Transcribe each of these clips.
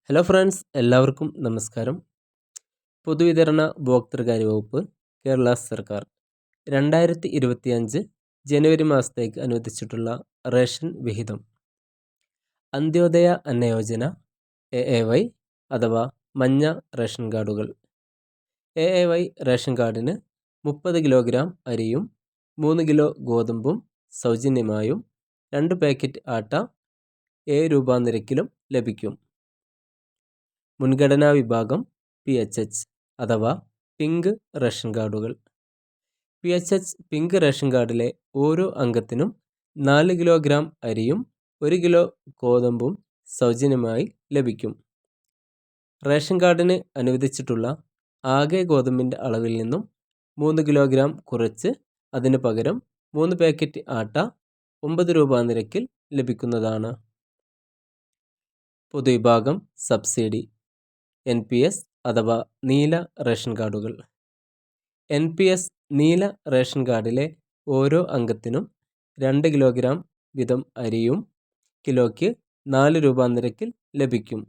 Hello friends, എല്ലാവർക്കും നമസ്കാരം. പൊതുവിതരണ ഉപഭോക്തൃകാര്യ വകുപ്പ്, കേരള സർക്കാർ 2025 ജനുവരി മാസത്തേക്ക് അനുവദിച്ചിട്ടുള്ള റേഷൻ വിഹിതം. അന്ത്യോദയ അന്ന യോജന AAY അഥവാ മഞ്ഞ റേഷൻ കാർഡുകൾ. AAY റേഷൻ കാർഡിന് 30 കിലോഗ്രാം അരിയും 3 കിലോ ഗോതമ്പും സൗജന്യമായും 2 പാക്കറ്റ് ആട്ട 7 രൂപ നിരക്കിലും ലഭിക്കും. മുൻഗണനാ വിഭാഗം PHH അഥവാ പിങ്ക് റേഷൻ കാർഡുകൾ. PHH പിങ്ക് റേഷൻ കാർഡിലെ ഓരോ അംഗത്തിനും 4 കിലോഗ്രാം അരിയും 1 കിലോ ഗോതമ്പും സൗജന്യമായി ലഭിക്കും. റേഷൻ കാർഡിന് അനുവദിച്ചിട്ടുള്ള ആകെ ഗോതമ്പിൻ്റെ അളവിൽ നിന്നും 3 കിലോഗ്രാം കുറച്ച് അതിന് പകരം 3 പാക്കറ്റ് ആട്ട 9 രൂപ നിരക്കിൽ ലഭിക്കുന്നതാണ്. പൊതുവിഭാഗം സബ്സിഡി NPS അഥവാ നീല റേഷൻ കാർഡുകൾ. NPS നീല റേഷൻ കാർഡിലെ ഓരോ അംഗത്തിനും 2 കിലോഗ്രാം വീതം അരിയും കിലോയ്ക്ക് 4 രൂപ നിരക്കിൽ ലഭിക്കും.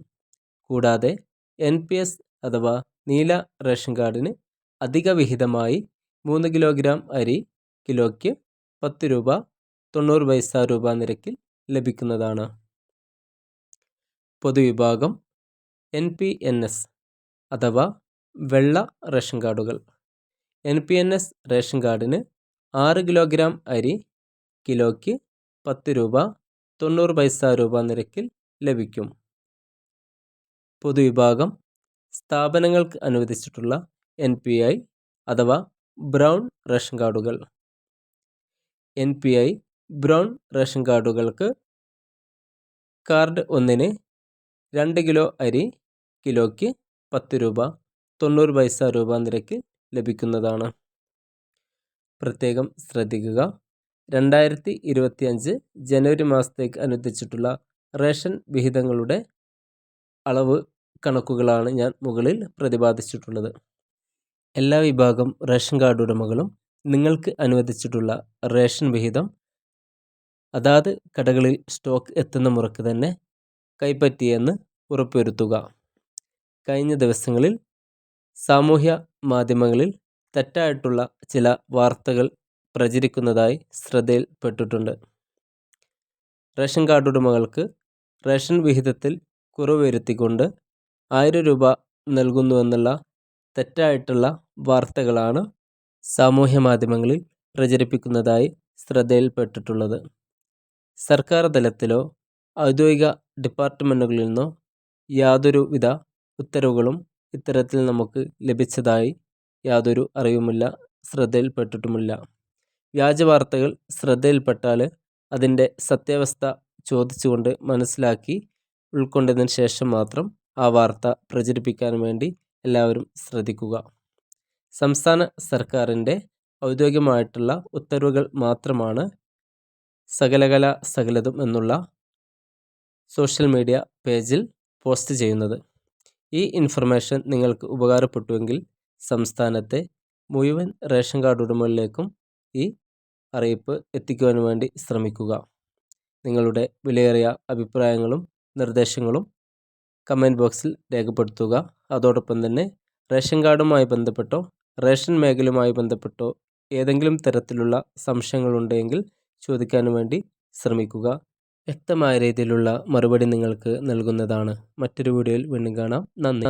കൂടാതെ NPS അഥവാ നീല റേഷൻ കാർഡിന് അധിക വിഹിതമായി 3 കിലോഗ്രാം അരി കിലോയ്ക്ക് 10 രൂപ 90 രൂപ നിരക്കിൽ ലഭിക്കുന്നതാണ്. പൊതുവിഭാഗം NPNS അഥവാ വെള്ള റേഷൻ കാർഡുകൾ. NPNS റേഷൻ കാർഡിന് 6 കിലോഗ്രാം അരി കിലോയ്ക്ക് 10 രൂപ 90 രൂപ നിരക്കിൽ ലഭിക്കും. പൊതുവിഭാഗം സ്ഥാപനങ്ങൾക്ക് അനുവദിച്ചിട്ടുള്ള NPI അഥവാ ബ്രൗൺ റേഷൻ കാർഡുകൾ. NPI ബ്രൗൺ റേഷൻ കാർഡുകൾക്ക് കാർഡ് ഒന്നിന് 2 കിലോ അരി കിലോയ്ക്ക് 10 രൂപ 90 രൂപ നിരക്കിൽ ലഭിക്കുന്നതാണ്. പ്രത്യേകം ശ്രദ്ധിക്കുക, 2025 ജനുവരി മാസത്തേക്ക് അനുവദിച്ചിട്ടുള്ള റേഷൻ വിഹിതങ്ങളുടെ അളവ് കണക്കുകളാണ് ഞാൻ മുകളിൽ പ്രതിപാദിച്ചിട്ടുള്ളത്. എല്ലാ വിഭാഗം റേഷൻ കാർഡ് ഉടമകളും നിങ്ങൾക്ക് അനുവദിച്ചിട്ടുള്ള റേഷൻ വിഹിതം അതാത് കടകളിൽ സ്റ്റോക്ക് എത്തുന്ന മുറക്ക് തന്നെ കൈപ്പറ്റിയെന്ന് ഉറപ്പുവരുത്തുക. കഴിഞ്ഞ ദിവസങ്ങളിൽ സാമൂഹ്യ മാധ്യമങ്ങളിൽ തെറ്റായിട്ടുള്ള ചില വാർത്തകൾ പ്രചരിക്കുന്നതായി ശ്രദ്ധയിൽപ്പെട്ടിട്ടുണ്ട്. റേഷൻ കാർഡ് ഉടമകൾക്ക് റേഷൻ വിഹിതത്തിൽ കുറവ് വരുത്തിക്കൊണ്ട് 1000 രൂപ നൽകുന്നുവെന്നുള്ള തെറ്റായിട്ടുള്ള വാർത്തകളാണ് സാമൂഹ്യ മാധ്യമങ്ങളിൽ പ്രചരിപ്പിക്കുന്നതായി ശ്രദ്ധയിൽപ്പെട്ടിട്ടുള്ളത്. സർക്കാർ തലത്തിലോ ഔദ്യോഗിക ഡിപ്പാർട്ട്മെൻറ്റുകളിൽ നിന്നോ യാതൊരുവിധ ഉത്തരവുകളും ഇത്തരത്തിൽ നമുക്ക് ലഭിച്ചതായി യാതൊരു അറിവുമില്ല, ശ്രദ്ധയിൽപ്പെട്ടിട്ടുമില്ല. വ്യാജ വാർത്തകൾ ശ്രദ്ധയിൽപ്പെട്ടാൽ അതിൻ്റെ സത്യാവസ്ഥ ചോദിച്ചുകൊണ്ട് മനസ്സിലാക്കി ഉൾക്കൊണ്ടതിന് ശേഷം മാത്രം ആ വാർത്ത പ്രചരിപ്പിക്കാൻ വേണ്ടി എല്ലാവരും ശ്രദ്ധിക്കുക. സംസ്ഥാന സർക്കാരിൻ്റെ ഔദ്യോഗികമായിട്ടുള്ള ഉത്തരവുകൾ മാത്രമാണ് സകലതും എന്നുള്ള സോഷ്യൽ മീഡിയ പേജിൽ പോസ്റ്റ് ചെയ്യുന്നത്. ഈ ഇൻഫർമേഷൻ നിങ്ങൾക്ക് ഉപകാരപ്പെട്ടുവെങ്കിൽ സംസ്ഥാനത്തെ മുഴുവൻ റേഷൻ കാർഡ് ഉടമകളിലേക്കും ഈ അറിയിപ്പ് എത്തിക്കുവാൻ വേണ്ടി ശ്രമിക്കുക. നിങ്ങളുടെ വിലയേറിയ അഭിപ്രായങ്ങളും നിർദ്ദേശങ്ങളും കമൻറ്റ് ബോക്സിൽ രേഖപ്പെടുത്തുക. അതോടൊപ്പം തന്നെ റേഷൻ കാർഡുമായി ബന്ധപ്പെട്ടോ റേഷൻ മേഖലയുമായി ബന്ധപ്പെട്ടോ ഏതെങ്കിലും തരത്തിലുള്ള സംശയങ്ങളുണ്ടെങ്കിൽ ചോദിക്കാൻ വേണ്ടി ശ്രമിക്കുക. വ്യക്തമായ രീതിയിലുള്ള മറുപടി നിങ്ങൾക്ക് നൽകുന്നതാണ്. മറ്റൊരു വീഡിയോയിൽ വീണ്ടും കാണാം. നന്ദി.